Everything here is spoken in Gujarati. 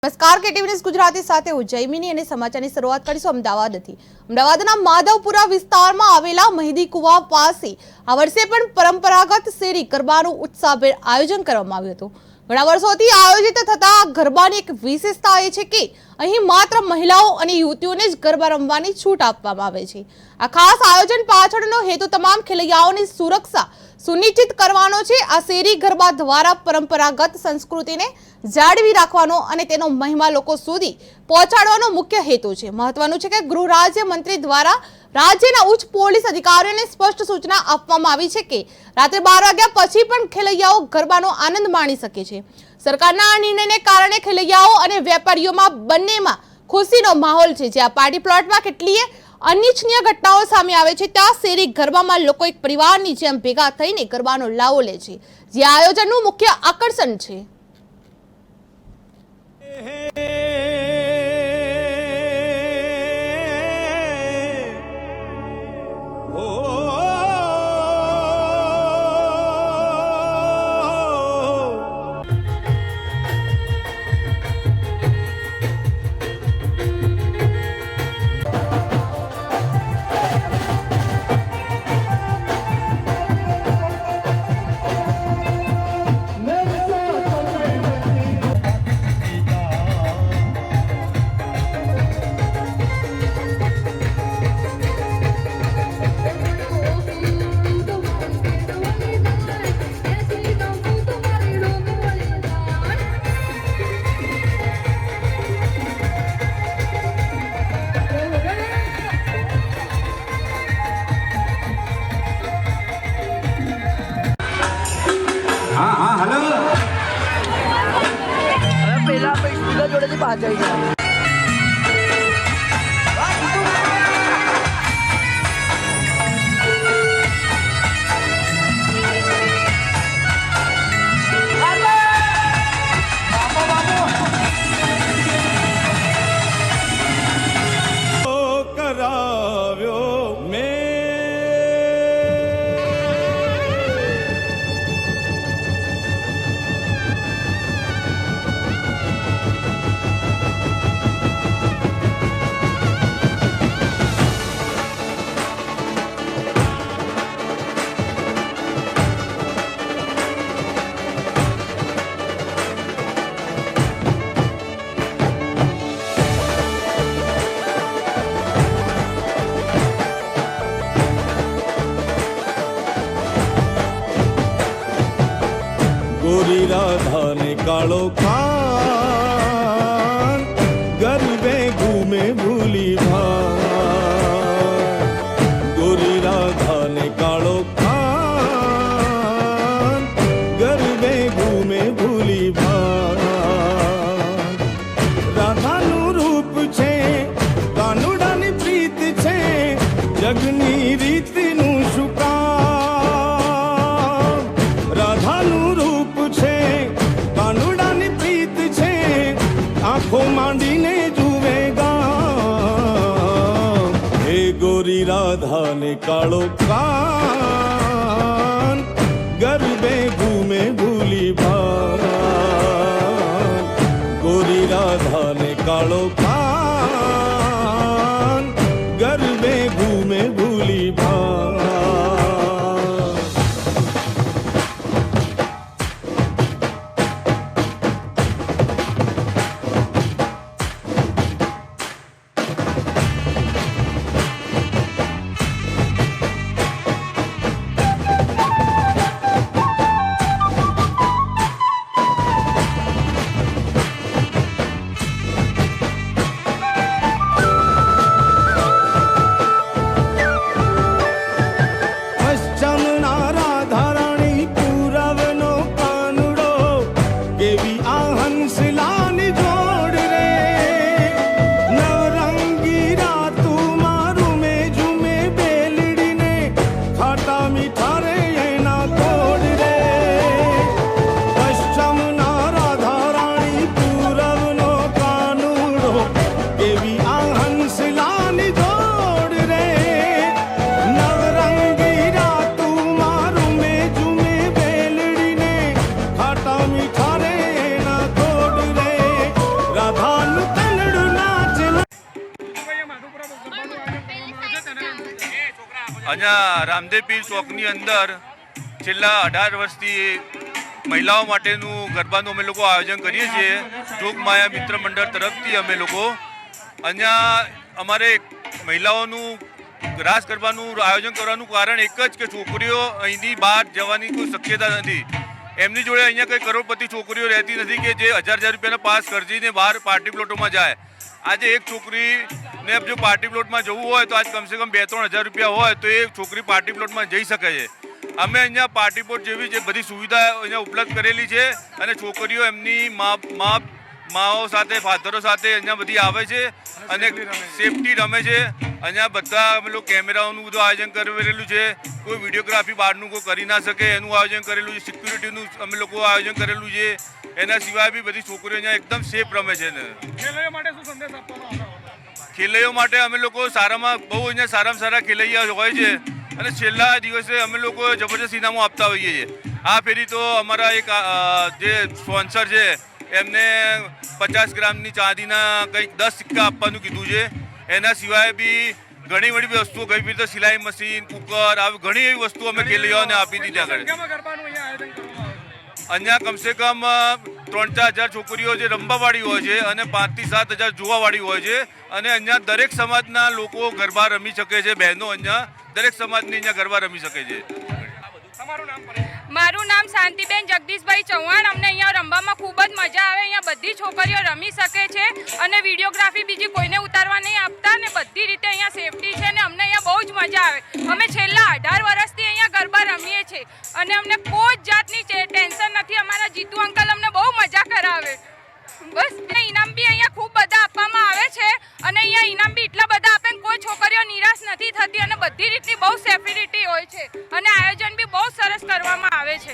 નમસ્કાર કેટીવી ન્યૂઝ ગુજરાતી સાથે હું જયમિની અને સમાચારની શરૂઆત કરીશું અમદાવાદથી। અમદાવાદના માધવપુરા વિસ્તારમાં આવેલા મહેદી કુવા પાસે આ વર્ષે પણ પરંપરાગત શેરી ગરબાનું ઉત્સાહભેર આયોજન કરવામાં આવ્યું હતું। ઘણા વર્ષોથી આયોજિત થતા ગરબાની એક વિશેષતા એ છે કે અહીં માત્ર મહિલાઓ અને યુવતીઓને જ ગરબા રમવાની છૂટ આપવામાં આવે છે। આ ખાસ આયોજન પાછળનો હેતુ તમામ ખેલૈયાઓની સુરક્ષા સુનિશ્ચિત કરવાનો છે। આ શેરી ગરબા દ્વારા પરંપરાગત સંસ્કૃતિને જાળવી રાખવાનો અને તેનો મહિમા લોકો સુધી પહોંચાડવાનો મુખ્ય હેતુ છે। મહત્વનું છે કે ગૃહ રાજ્ય મંત્રી દ્વારા રાજ્યના ઉચ્ચ પોલીસ અધિકારીઓને સ્પષ્ટ સૂચના આપવામાં આવી છે કે રાત્રે 12 વાગ્યા પછી પણ ખેલૈયાઓ ગરબાનો આનંદ માણી શકે છે। સરકારના આ નિર્ણયને કારણે ખેલૈયાઓ અને વેપારીઓમાં બંનેમાં ખુશીનો માહોલ છે। જ્યાં પાર્ટી પ્લોટમાં કેટલીય અનિચ્છનીય ઘટનાઓ સામે આવે છે ત્યાં શેરી ગરબામાં લોકો એક પરિવારની જેમ ભેગા થઈને ગરબાનો લાવો લે છે, જે આયોજનનું મુખ્ય આકર્ષણ છે। पहला स्पीकर जोड़े से बात जाएगी। गोरी राधा ने कालो खान गरबे घूमे भूली भान। गोरी राधा ने कालो खान गरबे घूमे भूली भान। राधाનું રૂપ છે કાનુડાની પ્રીત છે જગની રીતનું શું કામ। રાધાનું રૂપ છે કાનુડાની પ્રીત છે આંખો માંડીને જુવેગા। હે ગોરી રાધાને કાળો કાન ગરબે ઘૂમે ભૂલી ભાન। ગોરી રાધાને કાળો કાન ગરબે ઘૂમે ભૂલી ભાન। અહીંયા રામદેવ પીર ચોકની અંદર છેલ્લા 18 વર્ષથી મહિલાઓ માટેનું ગરબાનું અમે લોકો આયોજન કરીએ છીએ. જોગમાયા મિત્ર મંડળ તરફથી અમે લોકો અહીંયા અમારે મહિલાઓનું રાસ ગરબાનું આયોજન કરવાનું કારણ એક જ કે છોકરીઓ અહીંથી બહાર જવાની કોઈ શક્યતા નથી. એમની જોડે અહીંયા કંઈ કરોડપતિ છોકરીઓ રહેતી નથી કે જે 1000 રૂપિયાના પાસ ખર્ચીને બહાર પાર્ટી પ્લોટોમાં જાય. આજે એક છોકરીને જો પાર્ટી પ્લોટમાં જવું હોય તો આજ કમસે કમ 2-3 હજાર રૂપિયા હોય તો એ છોકરી પાર્ટી પ્લોટમાં જઈ શકે છે. અમે અહીંયા પાર્ટી પ્લોટ જેવી જે બધી સુવિધા અહીંયા ઉપલબ્ધ કરેલી છે અને છોકરીઓ એમની માઓ સાથે ફાધરો સાથે અહીંયા બધી આવે છે અને સેફટી રમે છે. અહીંયા બધા અમે લોકો કેમેરાઓનું બધું આયોજન કરેલું છે. કોઈ વિડીયોગ્રાફી બહારનું કોઈ કરી ના શકે એનું આયોજન કરેલું છે. સિક્યુરિટીનું અમે લોકો આયોજન કરેલું છે. એના સિવાય બી બધી છોકરીઓ અહીંયા એકદમ સેફ રમે છે ને. ખેલૈયાઓ માટે અમે લોકો સારામાં સારામાં સારા ખેલૈયા હોય છે અને છેલ્લા દિવસે અમે લોકો જબરજસ્ત ઇનામો આપતા હોઈએ છીએ. આ ફેરી તો અમારા એક જે સ્પોન્સર છે એમને 50 ગ્રામની ચાંદીના કંઈક 10 સિક્કા આપવાનું કીધું છે. એના સિવાય બી ઘણી બધી વસ્તુઓ ગઈ ફેરી તો સિલાઈ મશીન, કુકર આવી ઘણી એવી વસ્તુઓ અમે ખેલૈયાઓને આપી દીધી. અહીંયા કમસે કમ 3-4 હજાર છોકરીઓ જે રમવાવાળી હોય છે અને 5 થી 7 હજાર જોવાવાળી હોય છે. અને અહીંયા દરેક સમાજના લોકો ગરબા રમી શકે છે. બહેનો અહીંયા દરેક સમાજની અહીંયા ગરબા રમી શકે છે. મારું નામ શાંતિબેન જગદીશભાઈ ચૌહાણ. અમને અહીંયા રમવામાં ખૂબ જ મજા આવે. અહીંયા બધી છોકરીઓ રમી શકે છે અને વિડીયોગ્રાફી બીજી કોઈને ઉતારવા નહીં આપતા ને બધી રીતે અહીંયા સેફટી છે ને અમને અહીંયા બહુ જ મજા આવે. અમે છેલ્લા 18 વર્ષથી અહીંયા ગરબા રમીએ છીએ અને અમને કોઈ જ જાતની ટેન્શન નથી. અમારા જીતુ અંકલ અમને બહુ મજા કરાવે. બસ ઇનામ બી અહીંયા ખૂબ બધા આપવામાં આવે છે અને અહીંયા ઇનામ બી એટલા બધા આપે કોઈ છોકરીઓ નિરાશ નથી થતી અને બધી રીતની બહુ સેફ્ટી હોય છે અને આયોજન બી બહુ સરસ કરવામાં આવે છે.